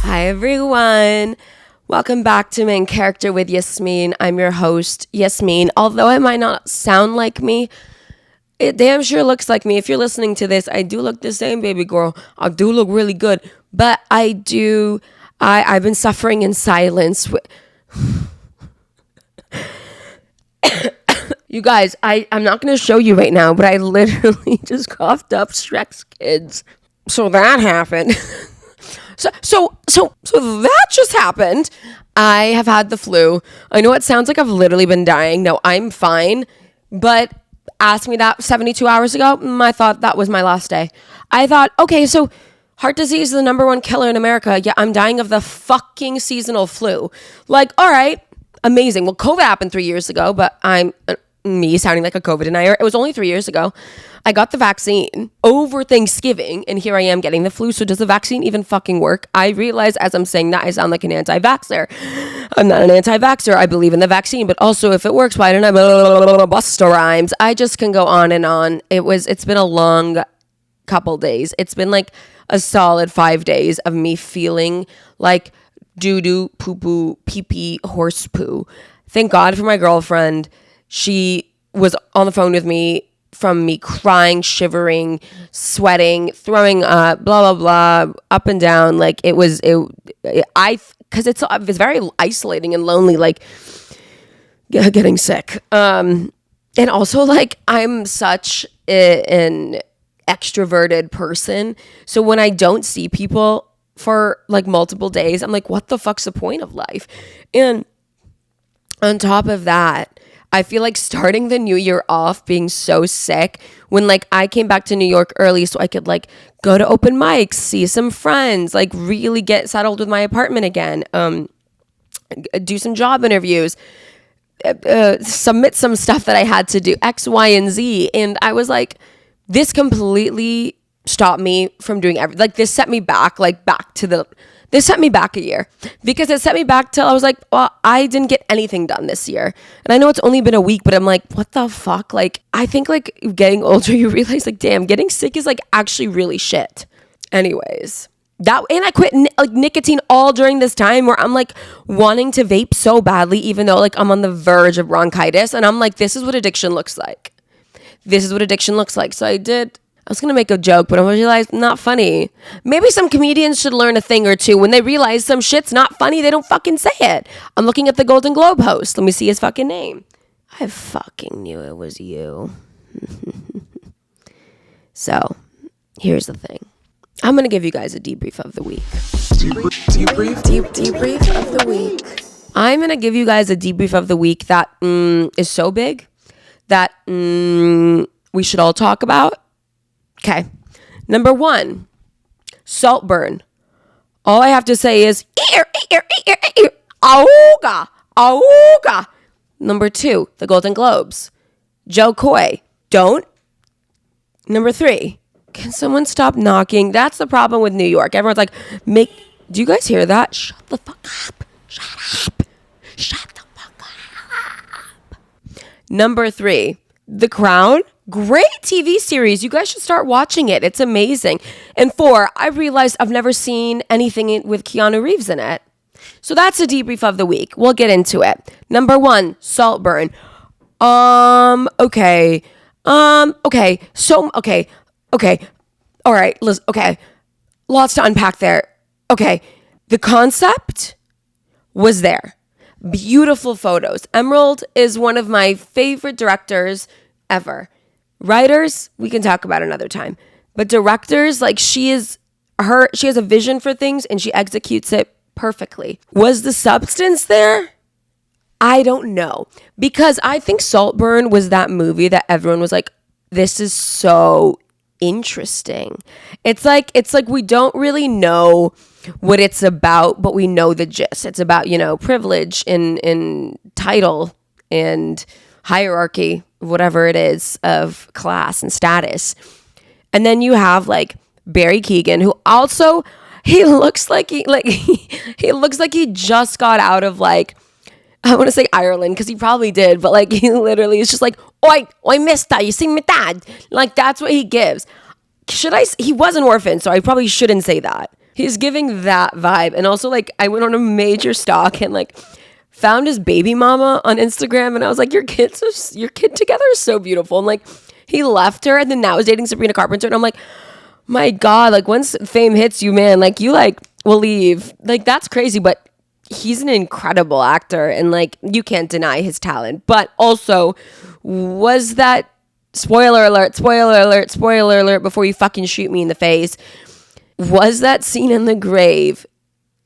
Hi everyone. Welcome back to Main Character with Yasmin. I'm your host, Yasmin. Although I might not sound like me, it damn sure looks like me. If you're listening to this, I do look the same, baby girl. I do look really good. But I've been suffering in silence. You guys, I'm not going to show you right now, but I literally just coughed up Shrek's kids. So that happened. So that just happened. I have had the flu. I know it sounds like I've literally been dying. No, I'm fine. But asked me that 72 hours ago, I thought that was my last day. I thought, okay, so heart disease is the number one killer in America. Yeah, I'm dying of the fucking seasonal flu. Like, all right, amazing. Well, COVID happened 3 years ago, but I'm me sounding like a COVID denier. It was only 3 years ago. I got the vaccine over Thanksgiving, and here I am getting the flu. So does the vaccine even fucking work? I realize as I'm saying that, I sound like an anti-vaxxer. I'm not an anti-vaxxer. I believe in the vaccine, but also if it works, why don't I bust rhymes? I just can go on and on. It's been a long couple days. It's been like a solid 5 days of me feeling like doo-doo, poo-poo, pee-pee, horse poo. Thank God for my girlfriend. She was on the phone with me from me crying, shivering, sweating, throwing up, blah, blah, blah, up and down. Like because it's very isolating and lonely, like getting sick. And also like I'm such an extroverted person. So when I don't see people for like multiple days, I'm like, what the fuck's the point of life? And on top of that, I feel like starting the new year off being so sick when like I came back to New York early so I could like go to open mics, see some friends, like really get settled with my apartment again, do some job interviews, submit some stuff that I had to do, X, Y, and Z. And I was like, this completely stopped me from doing everything. Like this set me back, this set me back a year because it set me back till I was like, well, I didn't get anything done this year. And I know it's only been a week, but I'm like, what the fuck? Like, I think like getting older, you realize like, damn, getting sick is like actually really shit. Anyways, and I quit like nicotine all during this time where I'm like wanting to vape so badly, even though like I'm on the verge of bronchitis. And I'm like, this is what addiction looks like. So I was going to make a joke, but I realized not funny. Maybe some comedians should learn a thing or two. When they realize some shit's not funny, they don't fucking say it. I'm looking at the Golden Globe host. Let me see his fucking name. I fucking knew it was you. So, here's the thing. I'm going to give you guys a debrief of the week. Debrief of the week. I'm going to give you guys a debrief of the week that is so big that we should all talk about. Okay, number 1, Saltburn. All I have to say is, auga, auga. Number 2, the Golden Globes. Joe Coy, don't. Number 3, can someone stop knocking? That's the problem with New York. Everyone's like, do you guys hear that? Shut the fuck up. Shut the fuck up. Number 3, The Crown. Great TV series. You guys should start watching it. It's amazing. And 4, I realized I've never seen anything with Keanu Reeves in it. So that's a debrief of the week. We'll get into it. Number 1, Saltburn. Okay. All right. Listen, okay. Lots to unpack there. Okay. The concept was there. Beautiful photos. Emerald is one of my favorite directors ever. Writers, we can talk about another time. But directors, like she has a vision for things and she executes it perfectly. Was the substance there? I don't know. Because I think Saltburn was that movie that everyone was like, this is so interesting. It's like we don't really know what it's about, but we know the gist. It's about, privilege in title and hierarchy, whatever it is, of class and status. And then you have like Barry Keoghan, who also he looks like he just got out of like, I want to say Ireland because he probably did, but like he literally is just like, oi mister, you see me dad? Like that's what he gives. He was an orphan, so I probably shouldn't say that. He's giving that vibe. And also, like, I went on a major stalk and, like, found his baby mama on Instagram. And I was like, your kid together is so beautiful. And, like, he left her and then now is dating Sabrina Carpenter. And I'm like, my God, like, once fame hits you, man, like, you, like, will leave. Like, that's crazy. But he's an incredible actor. And, like, you can't deny his talent. But also, was that, spoiler alert, before you fucking shoot me in the face, was that scene in the grave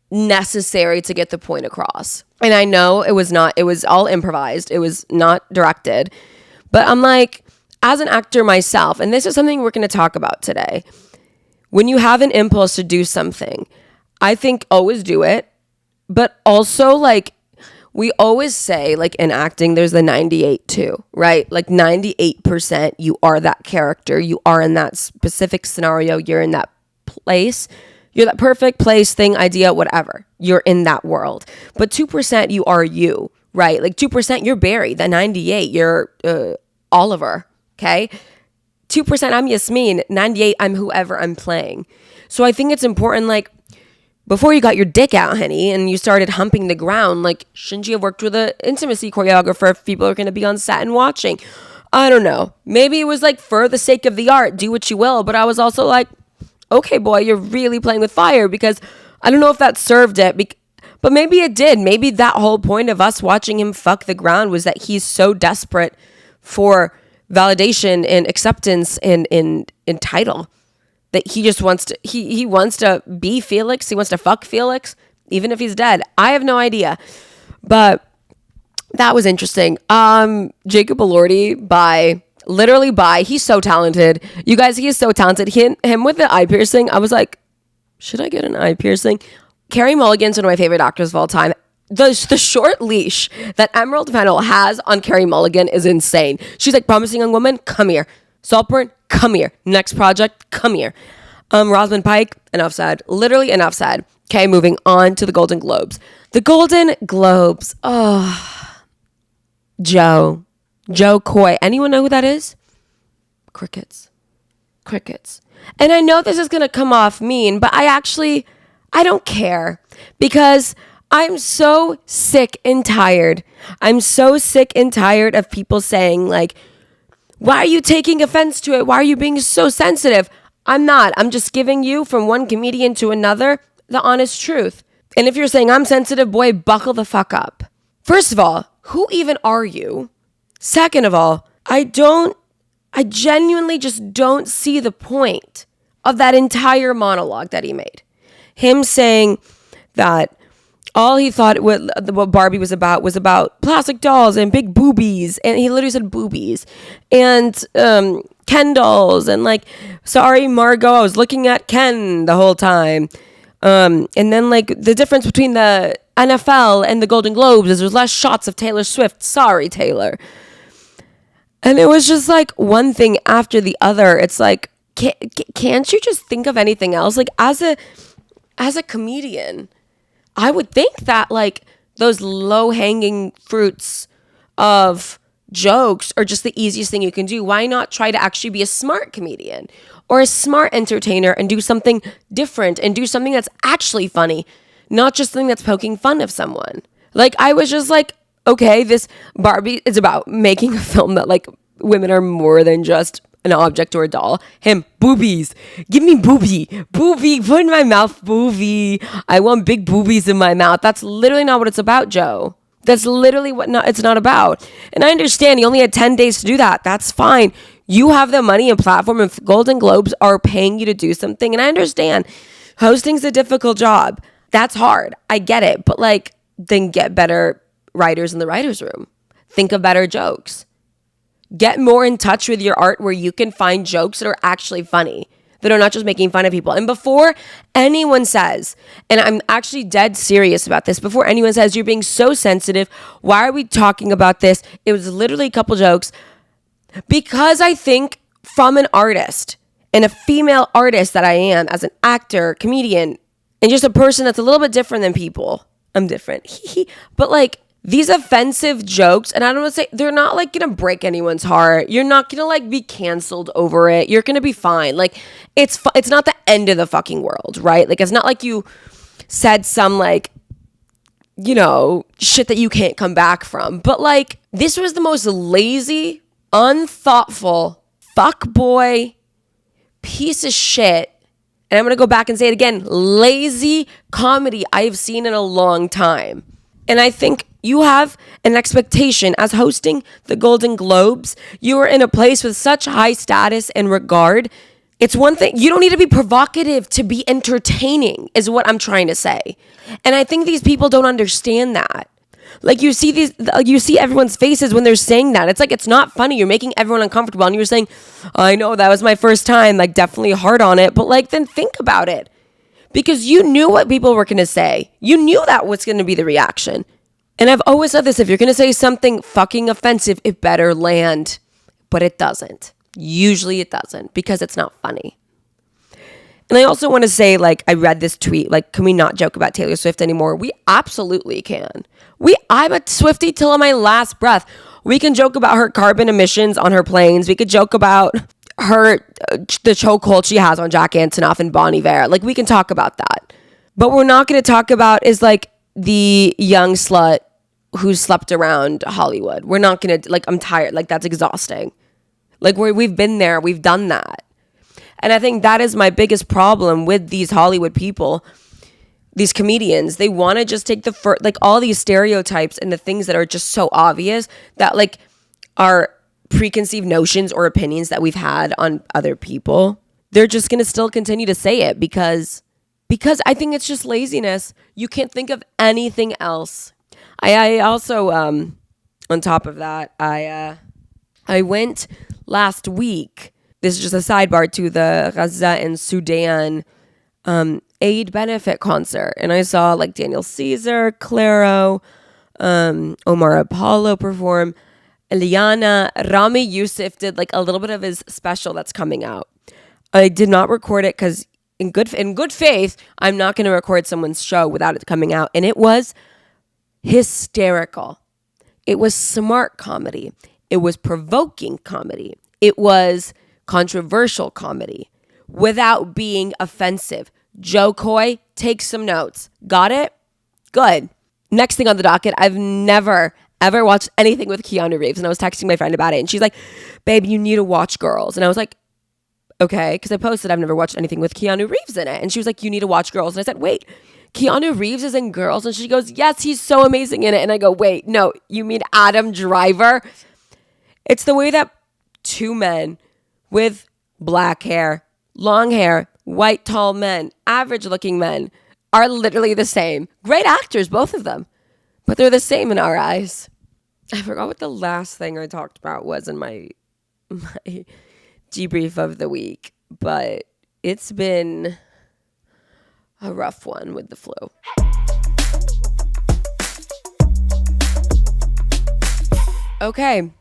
necessary to get the point across? And I know it was not. It was all improvised. It was not directed. But I'm like, as an actor myself, and this is something we're going to talk about today, when you have an impulse to do something, I think always do it. But also, like, we always say, like, in acting, there's the 98 too, right? Like 98%, you are that character. You are in that specific scenario. You're in that place. You're that perfect place, thing, idea, whatever. You're in that world. But 2%, you are you, right? Like 2%, you're Barry. The 98, you're Oliver, okay? 2%, I'm Yasmin. 98, I'm whoever I'm playing. So I think it's important, like, before you got your dick out, honey, and you started humping the ground, like, shouldn't you have worked with an intimacy choreographer if people are going to be on set and watching? I don't know. Maybe it was, like, for the sake of the art, do what you will. But I was also like, okay, boy, you're really playing with fire, because I don't know if that served it. But maybe it did. Maybe that whole point of us watching him fuck the ground was that he's so desperate for validation and acceptance and title, that he just wants to, he wants to be Felix. He wants to fuck Felix, even if he's dead. I have no idea. But that was interesting. Jacob Elordi, he's so talented. You guys, he is so talented. Him with the eye piercing, I was like, should I get an eye piercing? Carey Mulligan's one of my favorite actors of all time. The short leash that Emerald Fennell has on Carey Mulligan is insane. She's like, Promising Young Woman, come here. Saltburn, come here. Next project, come here. Rosamund Pike, enough said. Literally enough said. Okay, moving on to the Golden Globes. The Golden Globes. Oh, Joe Coy. Anyone know who that is? Crickets. And I know this is going to come off mean, but I don't care, because I'm so sick and tired. I'm so sick and tired of people saying, like, why are you taking offense to it? Why are you being so sensitive? I'm not. I'm just giving you, from one comedian to another, the honest truth. And if you're saying I'm sensitive, boy, buckle the fuck up. First of all, who even are you? Second of all, I genuinely just don't see the point of that entire monologue that he made. Him saying that all he thought what Barbie was about plastic dolls and big boobies. And he literally said boobies. And Ken dolls. And like, sorry, Margot, I was looking at Ken the whole time. And then like the difference between the NFL and the Golden Globes is there's less shots of Taylor Swift. Sorry, Taylor. And it was just like one thing after the other. It's like, can't you just think of anything else? Like as a comedian, I would think that like those low-hanging fruits of jokes are just the easiest thing you can do. Why not try to actually be a smart comedian or a smart entertainer and do something different and do something that's actually funny, not just something that's poking fun of someone? Like I was just like, okay, this Barbie is about making a film that like women are more than just an object or a doll. Him, boobies. Give me boobie. Put in my mouth, boobie. I want big boobies in my mouth. That's literally not what it's about, Joe. That's literally it's not about. And I understand you only had 10 days to do that. That's fine. You have the money and platform, and Golden Globes are paying you to do something. And I understand hosting's a difficult job. That's hard. I get it. But like, then get better writers in the writer's room. Think of better jokes. Get more in touch with your art where you can find jokes that are actually funny, that are not just making fun of people. And before anyone says, and I'm actually dead serious about this, before anyone says you're being so sensitive, why are we talking about this? It was literally a couple jokes. Because I think from an artist and a female artist that I am as an actor, comedian, and just a person that's a little bit different than people. I'm different. But like, these offensive jokes, and I don't want to say they're not like gonna break anyone's heart. You're not gonna like be canceled over it. You're gonna be fine. Like it's not the end of the fucking world, right? Like it's not like you said some like, you know, shit that you can't come back from. But like this was the most lazy, unthoughtful, fuckboy piece of shit. And I'm gonna go back and say it again, lazy comedy I've seen in a long time. And I think you have an expectation as hosting the Golden Globes. You are in a place with such high status and regard. It's one thing. You don't need to be provocative to be entertaining, is what I'm trying to say. And I think these people don't understand that. Like you see everyone's faces when they're saying that. It's like, it's not funny. You're making everyone uncomfortable. And you're saying, I know that was my first time, like definitely hard on it. But like, then think about it. Because you knew what people were going to say. You knew that was going to be the reaction. And I've always said this, if you're going to say something fucking offensive, it better land. But it doesn't. Usually it doesn't, because it's not funny. And I also want to say, like, I read this tweet, like, can we not joke about Taylor Swift anymore? We absolutely can. I'm a Swiftie till my last breath. We can joke about her carbon emissions on her planes. We could joke about the chokehold she has on Jack Antonoff and Bon Iver. Like, we can talk about that. But what we're not going to talk about is, like, the young slut who slept around Hollywood. We're not going to, like, I'm tired. Like, that's exhausting. Like, we've been there. We've done that. And I think that is my biggest problem with these Hollywood people, these comedians. They want to just take like all these stereotypes and the things that are just so obvious that like are preconceived notions or opinions that we've had on other people. They're just going to still continue to say it because I think it's just laziness. You can't think of anything else. I also, on top of that, I went last week. This is just a sidebar to the Gaza and Sudan aid benefit concert. And I saw like Daniel Caesar, Claro, Omar Apollo perform. Eliana, Rami Youssef did like a little bit of his special that's coming out. I did not record it because in good faith, I'm not going to record someone's show without it coming out. And it was hysterical. It was smart comedy. It was provoking comedy. It was controversial comedy without being offensive. Joe Coy, take some notes. Got it? Good. Next thing on the docket, I've never, ever watched anything with Keanu Reeves. And I was texting my friend about it. And she's like, babe, you need to watch Girls. And I was like, okay. Because I posted I've never watched anything with Keanu Reeves in it. And she was like, you need to watch Girls. And I said, wait, Keanu Reeves is in Girls? And she goes, yes, he's so amazing in it. And I go, wait, no, you mean Adam Driver? It's the way that two men with black hair, long hair, white, tall men, average looking men are literally the same. Great actors, both of them, but they're the same in our eyes. I forgot what the last thing I talked about was in my debrief of the week, but it's been a rough one with the flu. Okay,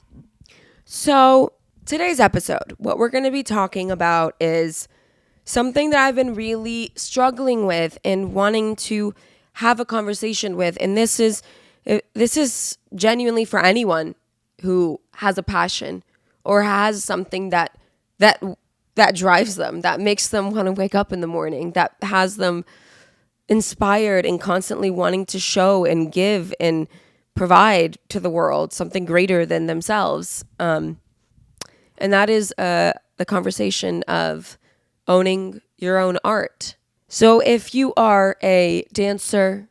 so today's episode, what we're going to be talking about is something that I've been really struggling with and wanting to have a conversation with. And this is genuinely for anyone who has a passion or has something that drives them, that makes them want to wake up in the morning, that has them inspired and constantly wanting to show and give and provide to the world something greater than themselves. And that is the conversation of owning your own art. So if you are a dancer,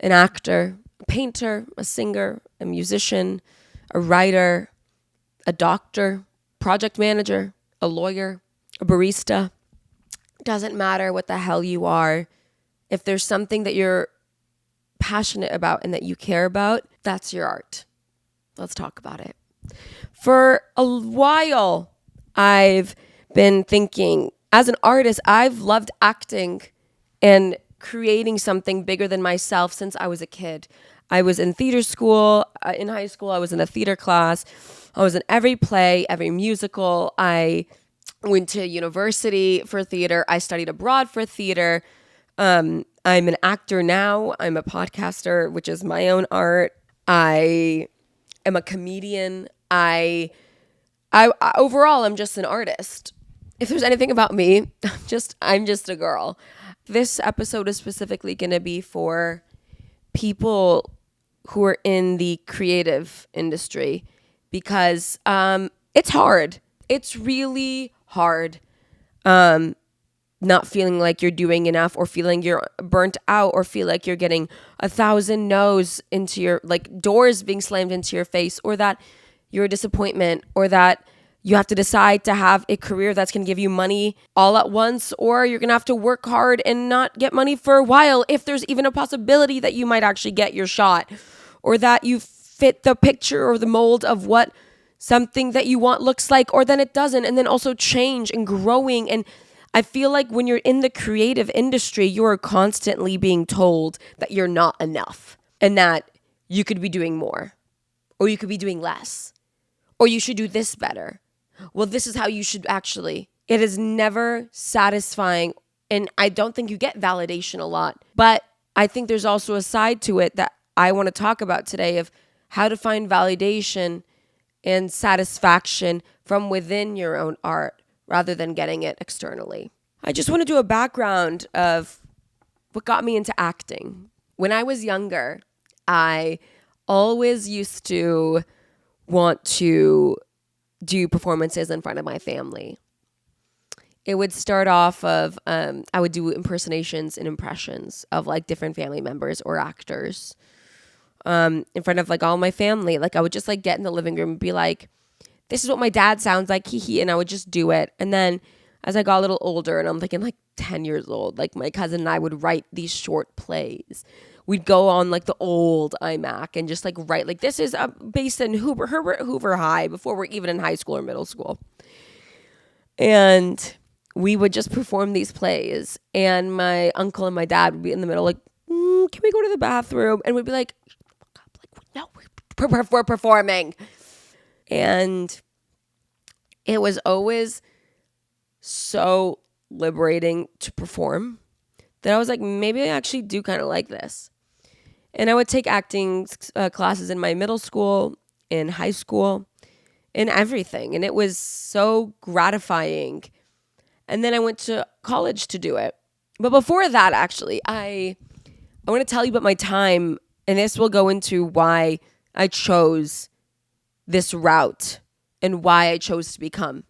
an actor, a painter, a singer, a musician, a writer, a doctor, project manager, a lawyer, a barista, doesn't matter what the hell you are. If there's something that you're passionate about and that you care about, that's your art. Let's talk about it. For a while, I've been thinking, as an artist, I've loved acting and creating something bigger than myself since I was a kid. I was in theater school. In high school, I was in a theater class. I was in every play, every musical. I went to university for theater. I studied abroad for theater. I'm an actor now. I'm a podcaster, which is my own art. I am a comedian. I overall, I'm just an artist. If there's anything about me, I'm just a girl. This episode is specifically going to be for people who are in the creative industry because it's hard. It's really hard. Not feeling like you're doing enough, or feeling you're burnt out, or feel like you're getting 1,000 no's into your, like, doors being slammed into your face, or that you're a disappointment, or that you have to decide to have a career that's going to give you money all at once, or you're going to have to work hard and not get money for a while if there's even a possibility that you might actually get your shot, or that you fit the picture or the mold of what something that you want looks like, or then it doesn't, and then also change and growing. And I feel like when you're in the creative industry, you're constantly being told that you're not enough and that you could be doing more, or you could be doing less, or you should do this better. Well, this is how you should actually. It is never satisfying, and I don't think you get validation a lot. But I think there's also a side to it that I want to talk about today, of how to find validation and satisfaction from within your own art, rather than getting it externally. I just want to do a background of what got me into acting. When I was younger, I always used to want to do performances in front of my family. It would start off of, I would do impersonations and impressions of like different family members or actors in front of like all my family. Like I would just like get in the living room and be like, this is what my dad sounds like, hee hee, and I would just do it. And then as I got a little older, and I'm thinking like 10 years old, like my cousin and I would write these short plays. We'd go on like the old iMac and just like write, like, this is based in Herbert Hoover High, before we're even in high school or middle school. And we would just perform these plays, and my uncle and my dad would be in the middle like, can we go to the bathroom? And we'd be like, no, we're performing. And it was always so liberating to perform that I was like, maybe I actually do kind of like this. And I would take acting classes in my middle school, in high school, in everything. And it was so gratifying. And then I went to college to do it. But before that, actually, I want to tell you about my time. And this will go into why I chose this route and why I chose to become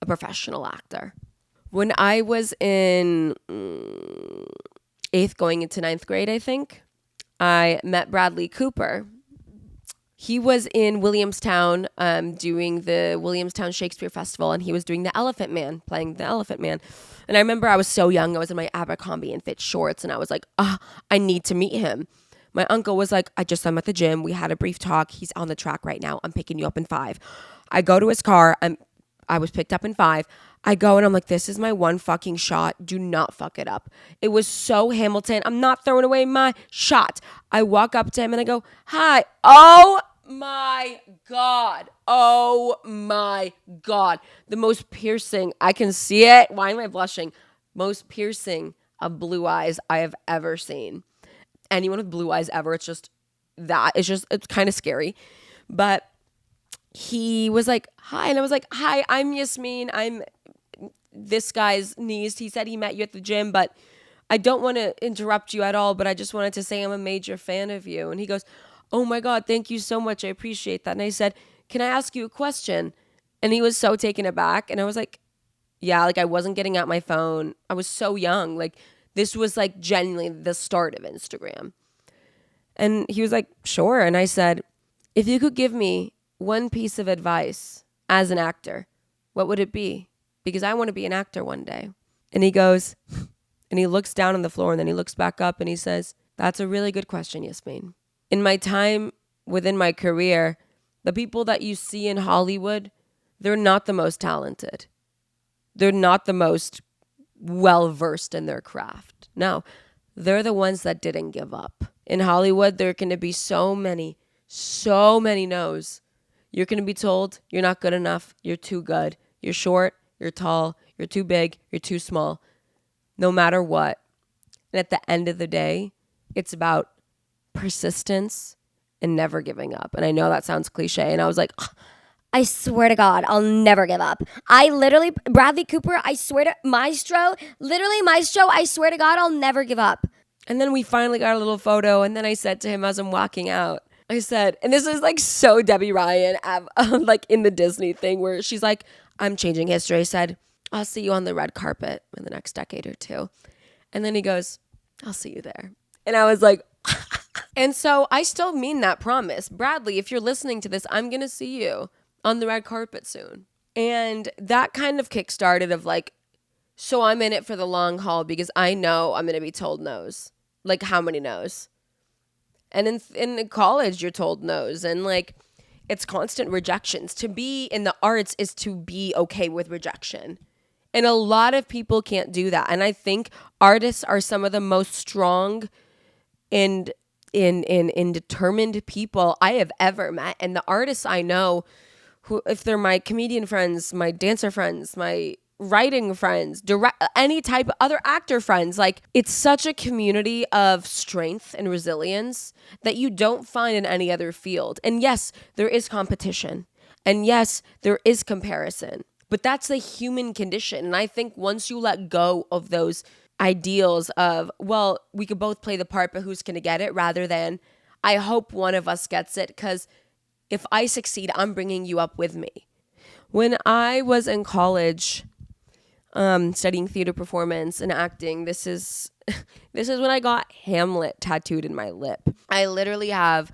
a professional actor. When I was in 8th going into 9th grade, I think, I met Bradley Cooper. He was in Williamstown doing the Williamstown Shakespeare Festival, and he was doing the Elephant Man, playing the Elephant Man. And I remember I was so young, I was in my Abercrombie and Fitch shorts, and I was like, I need to meet him. My uncle was like, I just saw him at the gym. We had a brief talk. He's on the track right now. I'm picking you up in 5. I go to his car. I was picked up in 5. I go and I'm like, this is my one fucking shot. Do not fuck it up. It was so Hamilton. I'm not throwing away my shot. I walk up to him and I go, hi. Oh my God. Oh my God. The most piercing, I can see it. Why am I blushing? Most piercing of blue eyes I have ever seen. Anyone with blue eyes ever, it's kind of scary. But he was like, hi. And I was like, hi, I'm Yasmin. I'm this guy's niece. He said he met you at the gym, but I don't want to interrupt you at all, but I just wanted to say I'm a major fan of you. And he goes, oh my God, thank you so much. I appreciate that. And I said, can I ask you a question? And he was so taken aback. And I was like, yeah, like I wasn't getting out my phone. I was so young. Like this was like genuinely the start of Instagram. And he was like, sure. And I said, if you could give me one piece of advice as an actor, what would it be? Because I want to be an actor one day. And he goes, and he looks down on the floor, and then he looks back up and he says, that's a really good question, Yasmin. In my time within my career, the people that you see in Hollywood, they're not the most talented. They're not the most well-versed in their craft. No, they're the ones that didn't give up. In Hollywood, there are going to be so many no's. You're going to be told you're not good enough, you're too good, you're short, you're tall, you're too big, you're too small, no matter what. And at the end of the day, it's about persistence and never giving up. And I know that sounds cliche. And I was like, I swear to God, I'll never give up. Bradley Cooper, I swear to Maestro, I swear to God, I'll never give up. and then we finally got a little photo. And then I said to him as I'm walking out, I said, and this is like so Debbie Ryan, like in the Disney thing where she's like, I'm changing history. I said, I'll see you on the red carpet in the next decade or two. And then he goes, I'll see you there. And I was like, and so I still mean that promise. Bradley, if you're listening to this, I'm going to see you on the red carpet soon. And that kind of kickstarted of like, so I'm in it for the long haul because I know I'm going to be told no's. Like how many no's? And in college, you're told no's. And like, it's constant rejections. To be in the arts is to be okay with rejection. And a lot of people can't do that. And I think artists are some of the most strong and in determined people I have ever met. And the artists I know, who, if they're my comedian friends, my dancer friends, my writing friends, any type of other actor friends, like it's such a community of strength and resilience that you don't find in any other field. And yes, there is competition. And yes, there is comparison. But that's the human condition. And I think once you let go of those ideals of, well, we could both play the part, but who's going to get it, rather than, I hope one of us gets it, because if I succeed, I'm bringing you up with me. When I was in college, studying theater performance and acting, this is when I got Hamlet tattooed in my lip. I literally have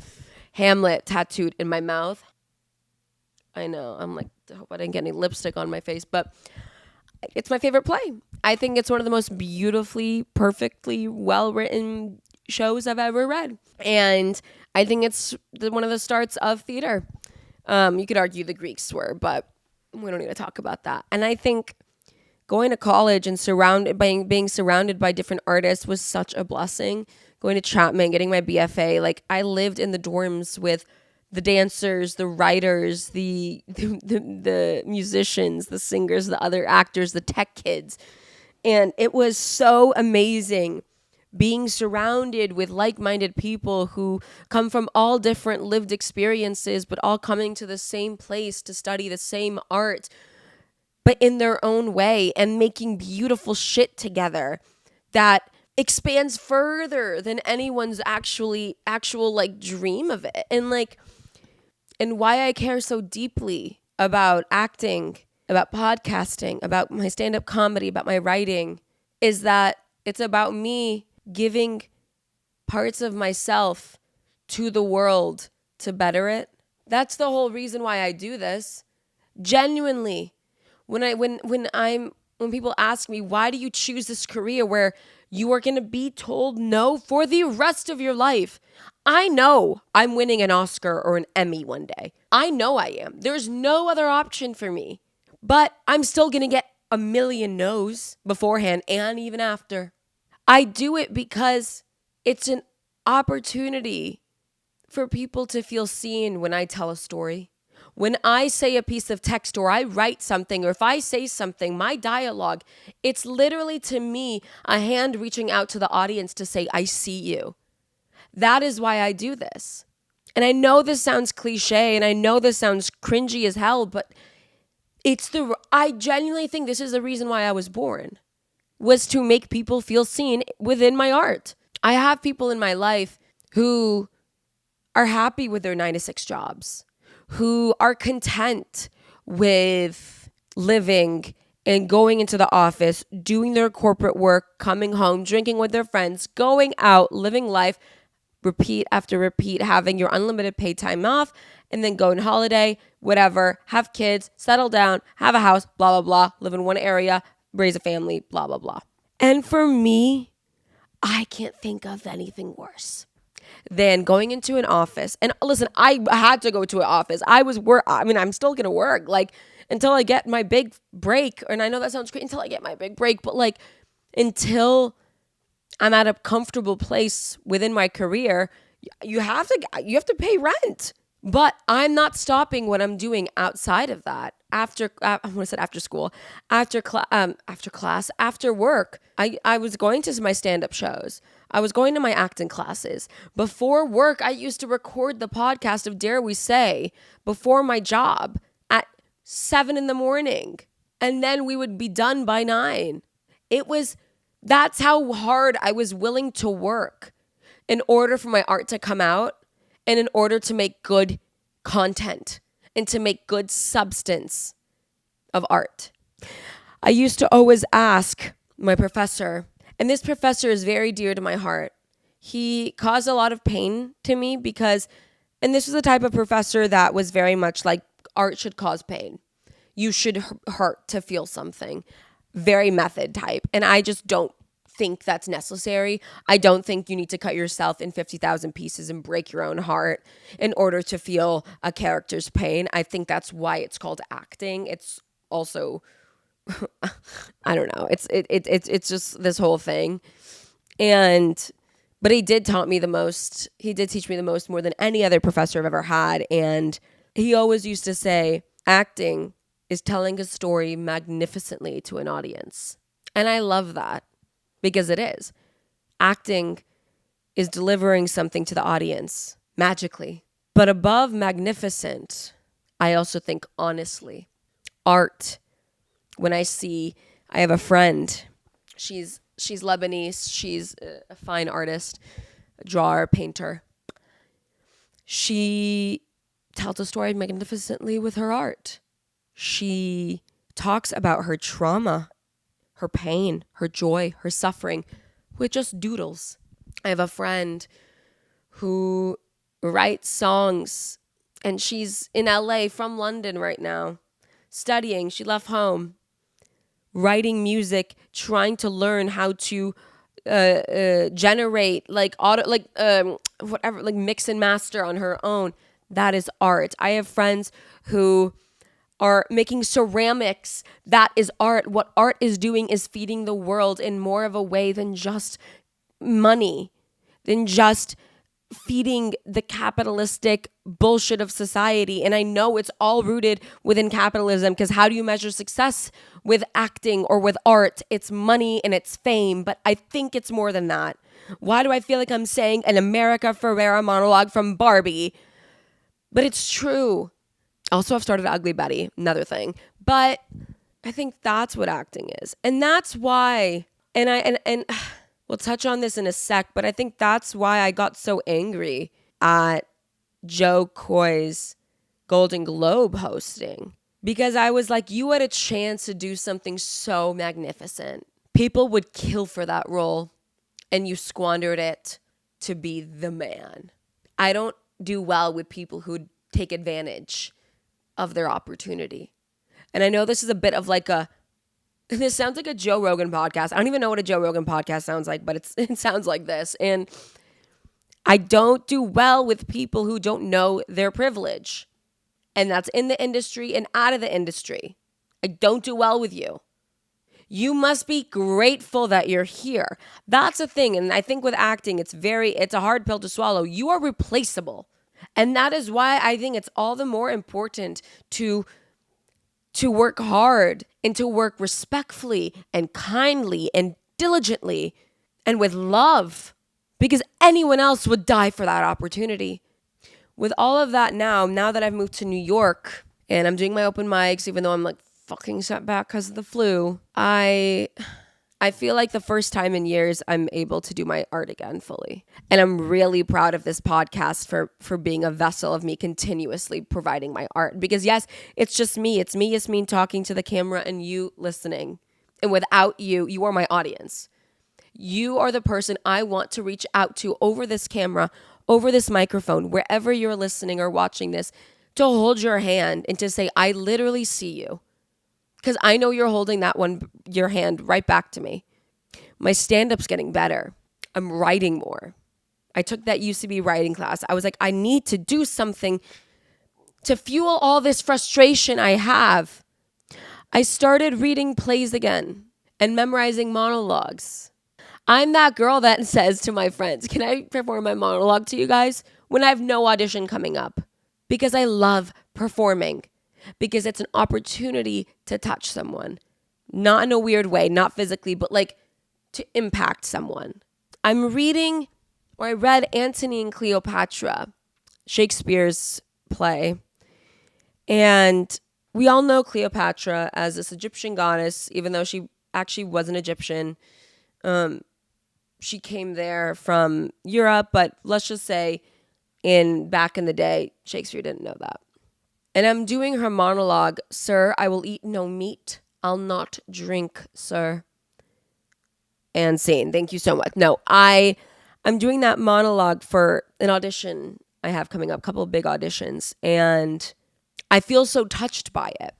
Hamlet tattooed in my mouth. I know, I'm like, I hope I didn't get any lipstick on my face, but it's my favorite play. I think it's one of the most beautifully, perfectly well-written shows I've ever read. And I think it's one of the starts of theater. You could argue the Greeks were, but we don't need to talk about that. And I think going to college and being surrounded by different artists was such a blessing. Going to Chapman, getting my BFA, like I lived in the dorms with the dancers, the writers, the musicians, the singers, the other actors, the tech kids. And it was so amazing being surrounded with like-minded people who come from all different lived experiences, but all coming to the same place to study the same art, but in their own way, and making beautiful shit together that expands further than anyone's actual like dream of it. And why I care so deeply about acting, about podcasting, about my stand-up comedy, about my writing, is that it's about me giving parts of myself to the world to better it. That's the whole reason why I do this. Genuinely, when people ask me, why do you choose this career where you are going to be told no for the rest of your life? I know I'm winning an Oscar or an Emmy one day. I know I am. There's no other option for me. But I'm still going to get a million no's beforehand and even after. I do it because it's an opportunity for people to feel seen when I tell a story. When I say a piece of text or I write something, or if I say something, my dialogue, it's literally to me a hand reaching out to the audience to say, I see you. That is why I do this. And I know this sounds cliche and I know this sounds cringy as hell, but I genuinely think this is the reason why I was born, was to make people feel seen within my art. I have people in my life who are happy with their 9-to-6 jobs, who are content with living and going into the office, doing their corporate work, coming home, drinking with their friends, going out, living life, repeat after repeat, having your unlimited paid time off, and then go on holiday, whatever, have kids, settle down, have a house, blah, blah, blah, live in one area, raise a family, blah, blah, blah. And for me, I can't think of anything worse than going into an office. And listen, I had to go to an office. I'm still going to work, like, until I get my big break. And I know that sounds great, until I get my big break, but like, until I'm at a comfortable place within my career, you have to pay rent. But I'm not stopping what I'm doing outside of that. after school, after work, I was going to my stand-up shows. I was going to my acting classes. Before work, I used to record the podcast of Dare We Say before my job at 7 a.m. And then we would be done by 9. That's how hard I was willing to work in order for my art to come out and in order to make good content and to make good substance of art. I used to always ask my professor, and this professor is very dear to my heart. He caused a lot of pain to me and this was the type of professor that was very much like, art should cause pain. You should hurt to feel something. Very method type. And I just don't think that's necessary. I don't think you need to cut yourself in 50,000 pieces and break your own heart in order to feel a character's pain. I think that's why it's called acting. It's also, I don't know. It's just this whole thing. But he did teach me the most more than any other professor I've ever had. And he always used to say, acting is telling a story magnificently to an audience. And I love that because it is. Acting is delivering something to the audience magically. But above magnificent, I also think honestly. Art. When I have a friend, she's Lebanese, she's a fine artist, a drawer, painter. She tells a story magnificently with her art. She talks about her trauma, her pain, her joy, her suffering with just doodles. I have a friend who writes songs, and she's in LA from London right now, studying. She left home, writing music, trying to learn how to generate mix and master on her own. That is art. I have friends who are making ceramics. That is art. What art is doing is feeding the world in more of a way than just money, than just feeding the capitalistic bullshit of society. And I know it's all rooted within capitalism, because how do you measure success with acting or with art? It's money and it's fame, but I think it's more than that. Why do I feel like I'm saying an America Ferrera monologue from Barbie? But it's true. Also, I've started Ugly Betty, another thing. But I think that's what acting is. And that's why, and we'll touch on this in a sec, but I think that's why I got so angry at Joe Coy's Golden Globe hosting. Because I was like, you had a chance to do something so magnificent. People would kill for that role, and you squandered it to be the man. I don't do well with people who take advantage of their opportunity. And I know this is a bit of this sounds like a Joe Rogan podcast. I don't even know what a Joe Rogan podcast sounds like, but it sounds like this. And I don't do well with people who don't know their privilege. And that's in the industry and out of the industry. I don't do well with you. You must be grateful that you're here. That's a thing. And I think with acting, it's a hard pill to swallow. You are replaceable. And that is why I think it's all the more important to work hard and to work respectfully and kindly and diligently and with love, because anyone else would die for that opportunity. With all of that now that I've moved to New York and I'm doing my open mics, even though I'm fucking set back because of the flu, I feel like the first time in years I'm able to do my art again fully. And I'm really proud of this podcast for being a vessel of me continuously providing my art. Because yes, it's just me. It's me, Yasmin, talking to the camera and you listening. And without you, you are my audience. You are the person I want to reach out to over this camera, over this microphone, wherever you're listening or watching this, to hold your hand and to say, I literally see you. Because I know you're holding your hand right back to me. My stand-up's getting better. I'm writing more. I took that UCB writing class. I was like, I need to do something to fuel all this frustration I have. I started reading plays again and memorizing monologues. I'm that girl that says to my friends, can I perform my monologue to you guys when I have no audition coming up? Because I love performing. because it's an opportunity to touch someone. Not in a weird way, not physically, but like to impact someone. I read Antony and Cleopatra, Shakespeare's play. And we all know Cleopatra as this Egyptian goddess, even though she actually wasn't Egyptian. She came there from Europe, but let's just say back in the day, Shakespeare didn't know that. And I'm doing her monologue, "Sir, I will eat no meat. I'll not drink, sir." And scene. Thank you so much. No, I'm doing that monologue for an audition I have coming up, a couple of big auditions. And I feel so touched by it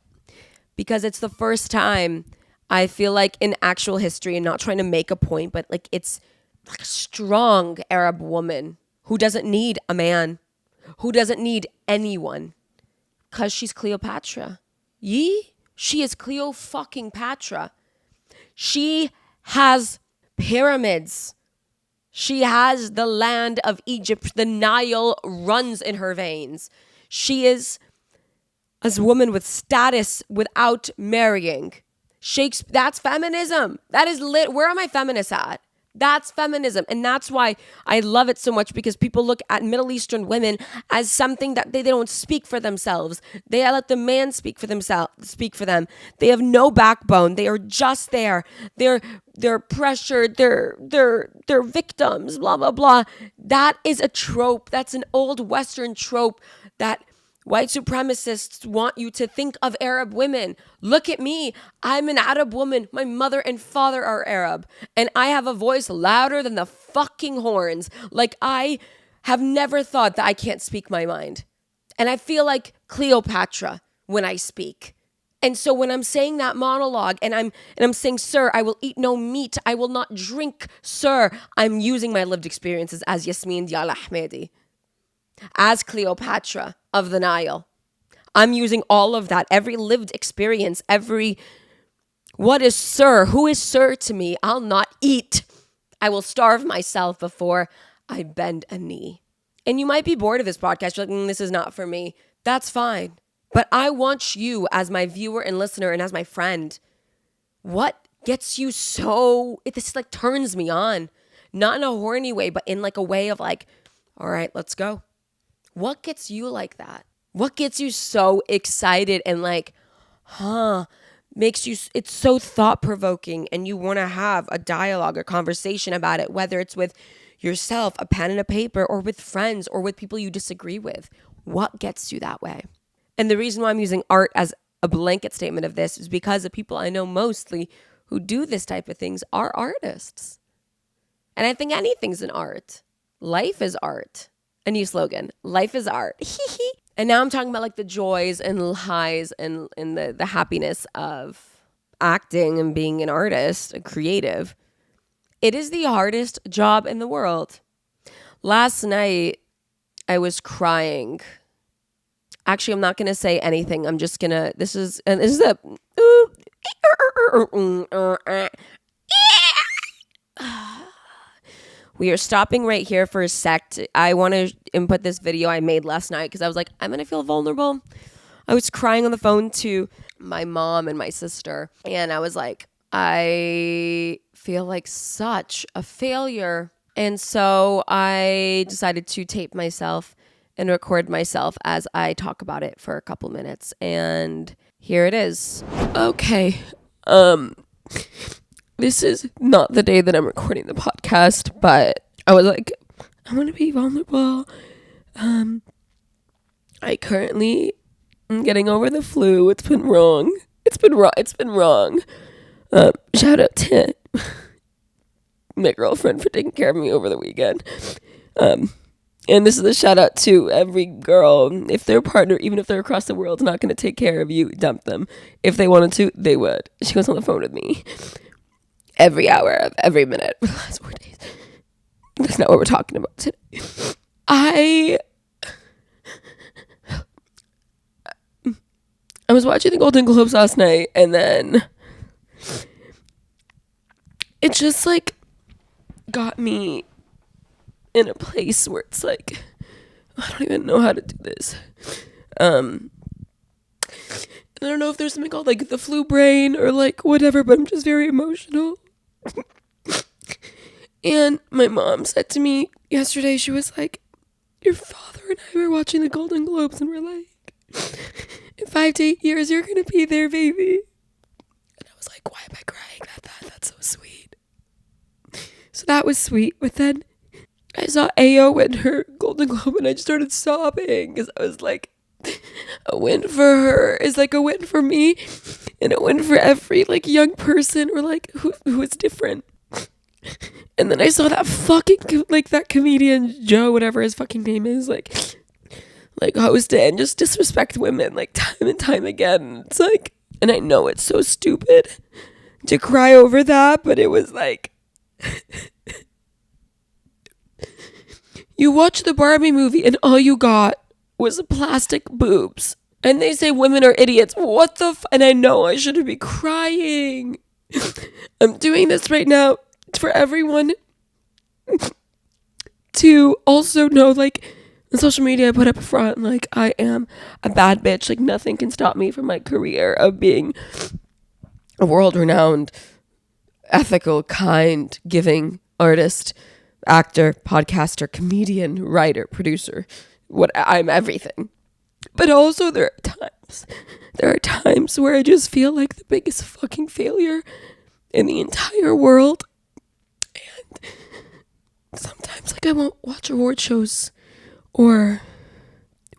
because it's the first time I feel like in actual history, and not trying to make a point, but like it's like a strong Arab woman who doesn't need a man, who doesn't need anyone, because she's Cleopatra. She is Cleo fucking Patra. She has pyramids. She has the land of Egypt. The Nile runs in her veins. She is a woman with status without marrying. Shakespeare, that's feminism. That is lit. Where are my feminists at? That's feminism. And that's why I love it so much, because people look at Middle Eastern women as something that they don't speak for themselves. They let the man speak for them. They have no backbone. They are just there. They're pressured. They're victims, blah, blah, blah. That is a trope. That's an old Western trope that white supremacists want you to think of Arab women. Look at me. I'm an Arab woman. My mother and father are Arab. And I have a voice louder than the fucking horns. Like, I have never thought that I can't speak my mind. And I feel like Cleopatra when I speak. And so when I'm saying that monologue and I'm saying, "Sir, I will eat no meat. I will not drink, sir," I'm using my lived experiences as Yasmin Dial Ahmedi, as Cleopatra of the Nile. I'm using all of that, every lived experience, what is sir? Who is sir to me? I'll not eat. I will starve myself before I bend a knee. And you might be bored of this podcast. You're like, this is not for me. That's fine. But I want you as my viewer and listener and as my friend. What gets you this like turns me on. Not in a horny way, but in like a way of like, all right, let's go. What gets you like that? What gets you so excited and like, it's so thought-provoking, and you want to have a dialogue or conversation about it, whether it's with yourself, a pen and a paper, or with friends, or with people you disagree with. What gets you that way? And the reason why I'm using art as a blanket statement of this is because the people I know mostly who do this type of things are artists. And I think anything's an art. Life is art. A new slogan. Life is art. And now I'm talking about like the joys and highs and the happiness of acting and being an artist, a creative. It is the hardest job in the world. Last night, I was crying. Actually, I'm not going to say anything. I'm just going to, this is a, we are stopping right here for a sec. I want to input this video I made last night because I was like, I'm going to feel vulnerable. I was crying on the phone to my mom and my sister. And I was like, I feel like such a failure. And so I decided to tape myself and record myself as I talk about it for a couple minutes. And here it is. Okay. This is not the day that I'm recording the podcast, but I was like, I want to be vulnerable. I currently am getting over the flu. It's been wrong. It's been wrong. Shout out to my girlfriend for taking care of me over the weekend. And this is a shout out to every girl. If their partner, even if they're across the world, is not going to take care of you, dump them. If they wanted to, they would. She was on the phone with me every hour of every minute for the last 4 days. That's not what we're talking about today. I was watching the Golden Globes last night, and then it just like got me in a place where it's like, I don't even know how to do this. I don't know if there's something called like the flu brain or like whatever, but I'm just very emotional. And my mom said to me yesterday, she was like, your father and I were watching the Golden Globes and we're like, in 5 to 8 years, you're going to be there, baby. And I was like, why am I crying? That's so sweet. So that was sweet. But then I saw Ayo win her Golden Globe and I just started sobbing because I was like, a win for her is like a win for me and a win for every like young person or like who is different. And then I saw that fucking like that comedian Joe, whatever his fucking name is, like host it and just disrespect women like time and time again. It's like, and I know it's so stupid to cry over that, but it was like you watch the Barbie movie and all you got was plastic boobs. And they say women are idiots. What the and I know I shouldn't be crying. I'm doing this right now for everyone to also know, like, on social media I put up front, like, I am a bad bitch. Like, nothing can stop me from my career of being a world-renowned, ethical, kind, giving artist, actor, podcaster, comedian, writer, producer. I'm everything. But also there are times where I just feel like the biggest fucking failure in the entire world. And sometimes like I won't watch award shows or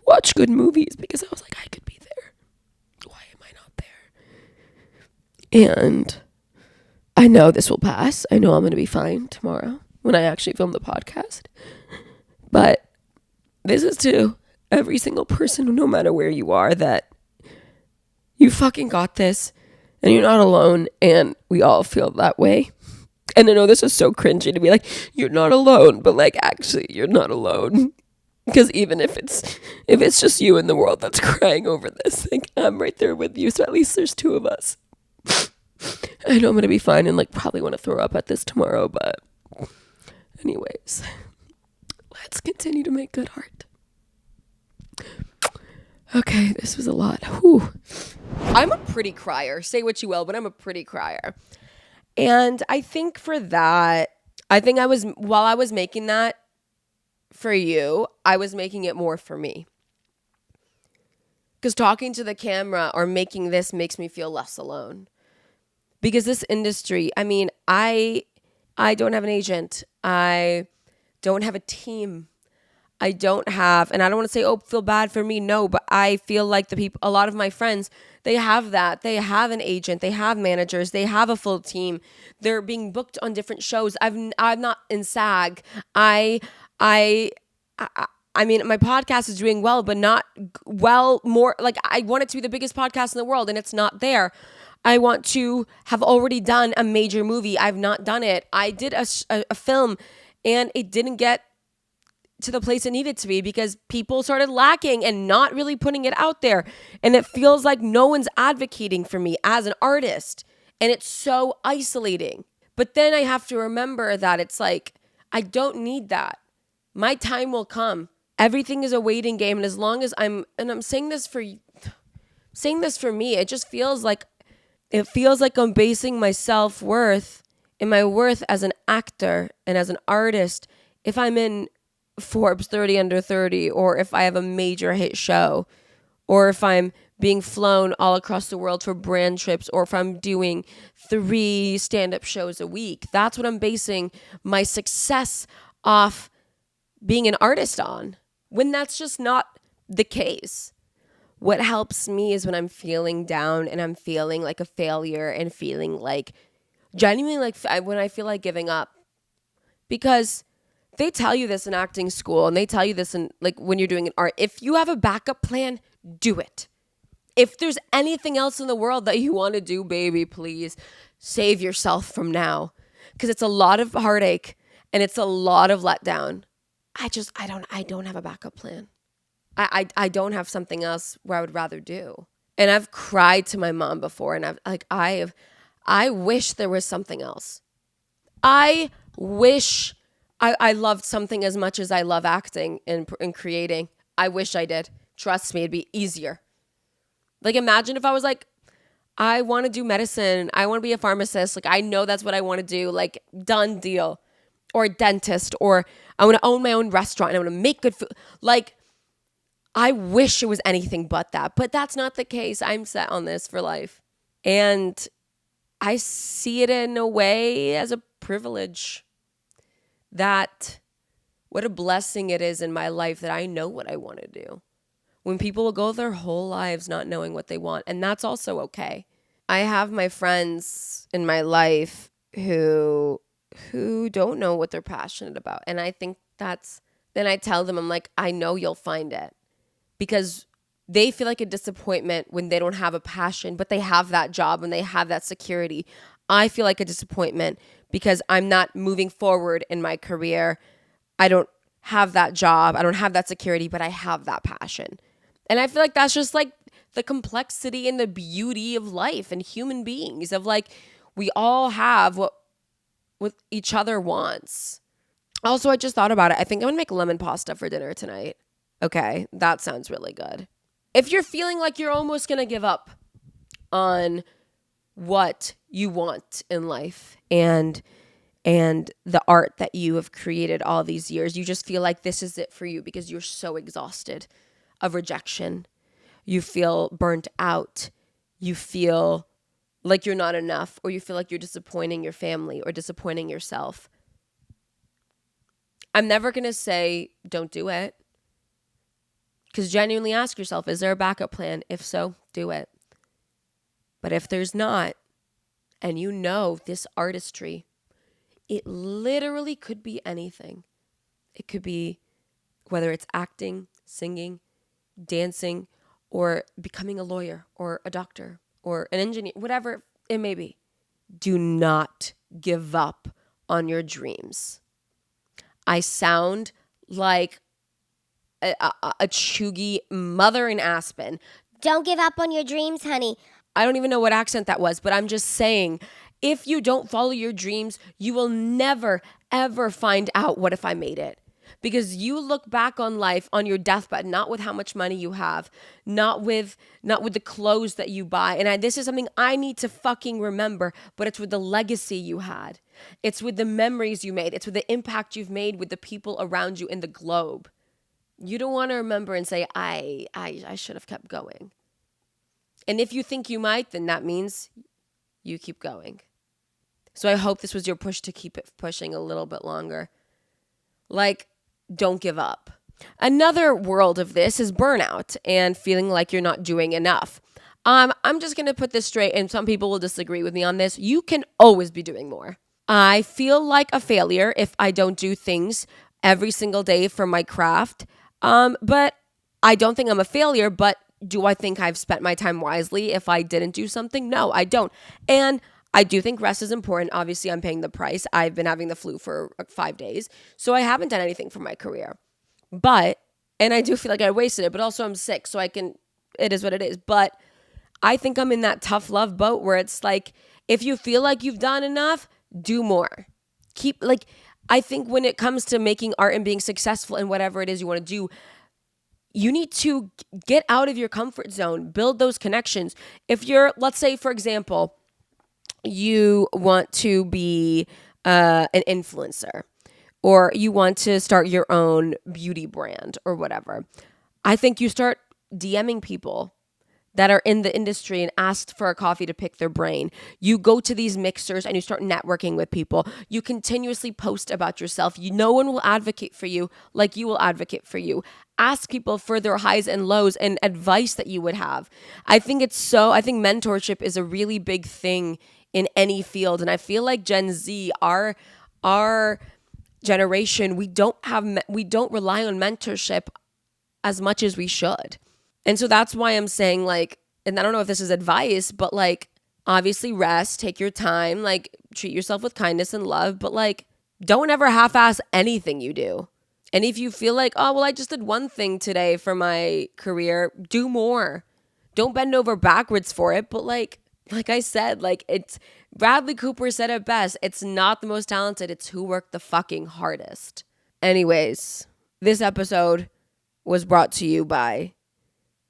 watch good movies because I was like, I could be there. Why am I not there? And I know this will pass. I know I'm going to be fine tomorrow when I actually film the podcast. But this is to every single person, no matter where you are, that you fucking got this and you're not alone, and we all feel that way. And I know this is so cringy to be like, you're not alone, but like actually you're not alone. Because even if it's just you in the world that's crying over this, like I'm right there with you. So at least there's two of us. I know I'm gonna be fine and like probably want to throw up at this tomorrow, but anyways, let's continue to make good art. Okay, this was a lot. Whew. I'm a pretty crier. Say what you will, but I'm a pretty crier. And I think for that, while I was making that for you, I was making it more for me. Because talking to the camera or making this makes me feel less alone. Because this industry, I mean, I don't have an agent. I don't have a team. I don't have, and I don't want to say, oh, feel bad for me. No, but I feel like a lot of my friends, they have that. They have an agent. They have managers. They have a full team. They're being booked on different shows. I'm not in SAG. I mean, my podcast is doing well, but not well more. Like, I want it to be the biggest podcast in the world, and it's not there. I want to have already done a major movie. I've not done it. I did a film, and it didn't get to the place it needed to be because people started lacking and not really putting it out there. And it feels like no one's advocating for me as an artist. And it's so isolating. But then I have to remember that it's like, I don't need that. My time will come. Everything is a waiting game. And as long as I'm saying this for me, it just feels like I'm basing my self-worth and my worth as an actor and as an artist if I'm in Forbes 30 under 30, or if I have a major hit show, or if I'm being flown all across the world for brand trips, or if I'm doing 3 stand-up shows a week. That's what I'm basing my success off being an artist on, when that's just not the case. What helps me is when I'm feeling down and I'm feeling like a failure and feeling like genuinely like when I feel like giving up. Because they tell you this in acting school, and they tell you this in like when you're doing an art. If you have a backup plan, do it. If there's anything else in the world that you want to do, baby, please save yourself from now, because it's a lot of heartache and it's a lot of letdown. I don't have a backup plan. I don't have something else where I would rather do. And I've cried to my mom before, and I wish there was something else. I wish I loved something as much as I love acting and creating. I wish I did. Trust me, it'd be easier. Like, imagine if I was like, I want to do medicine. I want to be a pharmacist. Like, I know that's what I want to do. Like, done deal. Or a dentist. Or I want to own my own restaurant and I want to make good food. Like, I wish it was anything but that. But that's not the case. I'm set on this for life. And I see it in a way as a privilege. That what a blessing it is in my life that I know what I want to do. When people will go their whole lives not knowing what they want. And that's also okay. I have my friends in my life who don't know what they're passionate about. And I think then I tell them, I'm like, I know you'll find it. Because they feel like a disappointment when they don't have a passion, but they have that job and they have that security. I feel like a disappointment because I'm not moving forward in my career. I don't have that job. I don't have that security, but I have that passion. And I feel like that's just like the complexity and the beauty of life and human beings, of like, we all have what each other wants. Also, I just thought about it. I think I'm gonna make lemon pasta for dinner tonight. Okay, that sounds really good. If you're feeling like you're almost gonna give up on what you want in life and the art that you have created all these years, you just feel like this is it for you because you're so exhausted of rejection. You feel burnt out. You feel like you're not enough, or you feel like you're disappointing your family or disappointing yourself. I'm never going to say don't do it. Because genuinely ask yourself, is there a backup plan? If so, do it. But if there's not, and you know this artistry, it literally could be anything. It could be whether it's acting, singing, dancing, or becoming a lawyer or a doctor or an engineer, whatever it may be. Do not give up on your dreams. I sound like a chuggy mother in Aspen. Don't give up on your dreams, honey. I don't even know what accent that was, but I'm just saying, if you don't follow your dreams, you will never, ever find out what if I made it. Because you look back on life on your deathbed, not with how much money you have, not with the clothes that you buy. And this is something I need to fucking remember, but it's with the legacy you had. It's with the memories you made. It's with the impact you've made with the people around you in the globe. You don't want to remember and say, I should have kept going. And if you think you might, then that means you keep going. So I hope this was your push to keep it pushing a little bit longer. Like, don't give up. Another world of this is burnout and feeling like you're not doing enough. I'm just going to put this straight, and some people will disagree with me on this. You can always be doing more. I feel like a failure if I don't do things every single day for my craft. But I don't think I'm a failure, but do I think I've spent my time wisely if I didn't do something? No, I don't. And I do think rest is important. Obviously, I'm paying the price. I've been having the flu for 5 days, so I haven't done anything for my career. And I do feel like I wasted it, but also I'm sick, so it is what it is. But I think I'm in that tough love boat where it's like, if you feel like you've done enough, do more. I think when it comes to making art and being successful in whatever it is you want to do, you need to get out of your comfort zone, build those connections. If you're, let's say, for example, you want to be an influencer, or you want to start your own beauty brand or whatever, I think you start DMing people that are in the industry and ask for a coffee to pick their brain. You go to these mixers and you start networking with people. You continuously post about yourself. No one will advocate for you like you will advocate for you. Ask people for their highs and lows and advice that you would have. I think mentorship is a really big thing in any field. And I feel like Gen Z, our generation, we don't rely on mentorship as much as we should. And so that's why I'm saying, like, and I don't know if this is advice, but like, obviously rest, take your time, like treat yourself with kindness and love, but like, don't ever half-ass anything you do. And if you feel like, oh, well, I just did one thing today for my career, do more. Don't bend over backwards for it. But like I said, like, it's Bradley Cooper said it best. It's not the most talented. It's who worked the fucking hardest. Anyways, this episode was brought to you by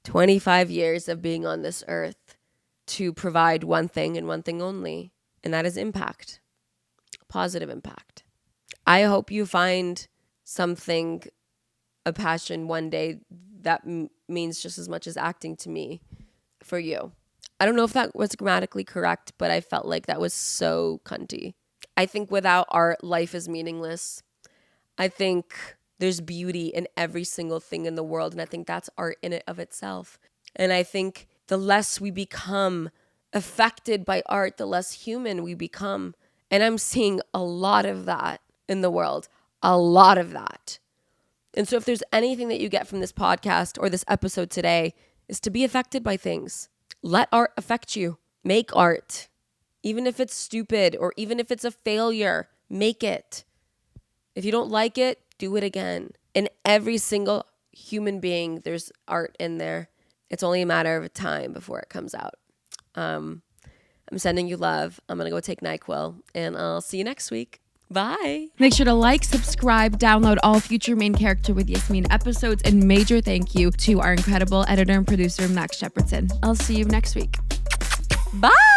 25 years of being on this earth to provide one thing and one thing only, and that is impact, positive impact. I hope you find something, a passion one day that means just as much as acting to me for you. I don't know if that was grammatically correct, but I felt like that was so cunty. I think without art, life is meaningless. I think there's beauty in every single thing in the world, and I think that's art in it of itself. And I think the less we become affected by art, the less human we become. And I'm seeing a lot of that in the world, a lot of that. And so if there's anything that you get from this podcast or this episode today, is to be affected by things. Let art affect you. Make art. Even if it's stupid or even if it's a failure, make it. If you don't like it, do it again. In every single human being, there's art in there. It's only a matter of time before it comes out. I'm sending you love. I'm going to go take NyQuil, and I'll see you next week. Bye. Make sure to like, subscribe, download all future Main Character with Yasmin episodes, and major thank you to our incredible editor and producer, Max Shepardson. I'll see you next week. Bye.